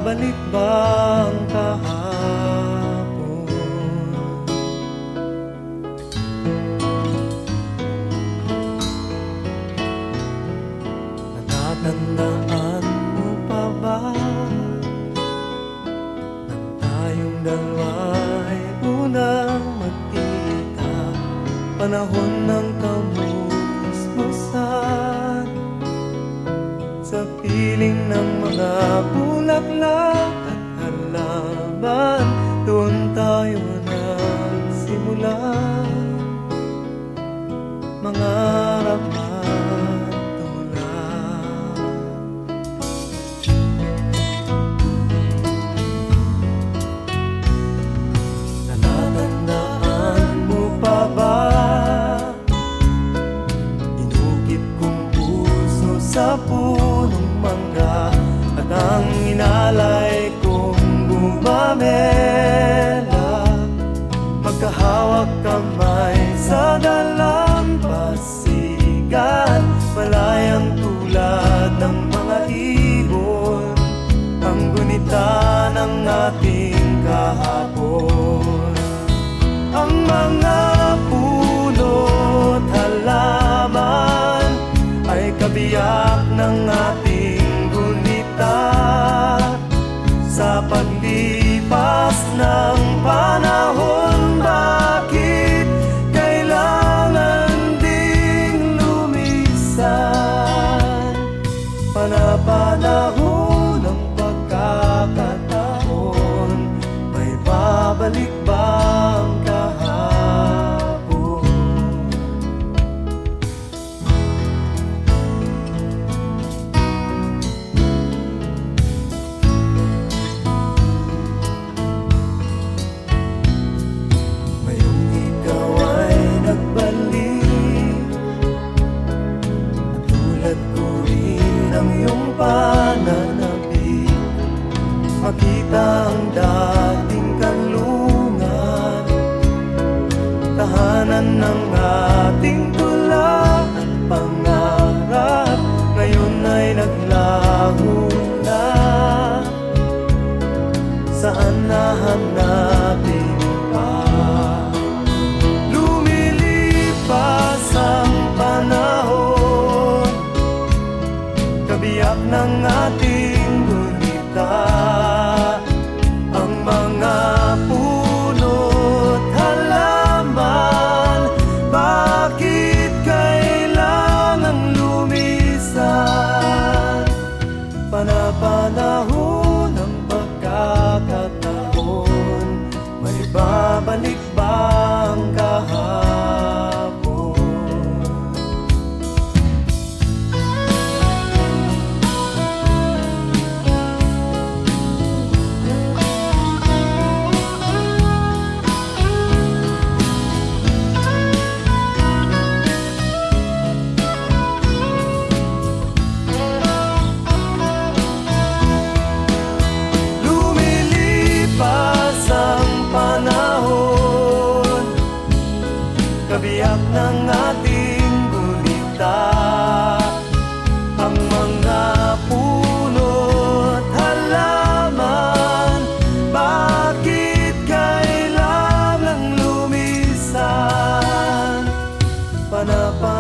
babalik ba ang kahapon? Natatandaan mo pa ba nang tayong dalawa'y unang magkita? Panahon ng kamusmusan, sa piling ng mga bulaklak at halaman, doon tayo nagsimula mangarap at tulad. Natatandaan mo pa ba inukit kong puso sa punong mangga, at ang inalay kong gumamela, magkahawak kamay sa dalampasigan, malayang tulad ng mga ibon, ang gunita ng ating kahapon. Ang mga puno't halaman ay kabiyak ng ating gunita, sa paglipas ng panahon. Bakit kailangan ding lumisan? Panapanahon ng pagkakataon, may babalik ba ang kahapon? Ngayong ikaw ay nagbalik, at tulad ko rin ang iyong pananabik, makita ang dating kanlungan, tahanan ng ating tula at pangarap, ngayon ay naglaho na. Saan nahanapin pa? Lumilipas ang panahon, kabiyak ng ating gunita, ang mga puno't halaman. Bakit kailangang lumisan? Panapanahon ng pagkakataon, may babalik ba ang kahapon? Lumilipas ang panahon, kabiyak ng ating gunita, ang mga puno't halaman. Bakit kailangang lumisan? Panapanahon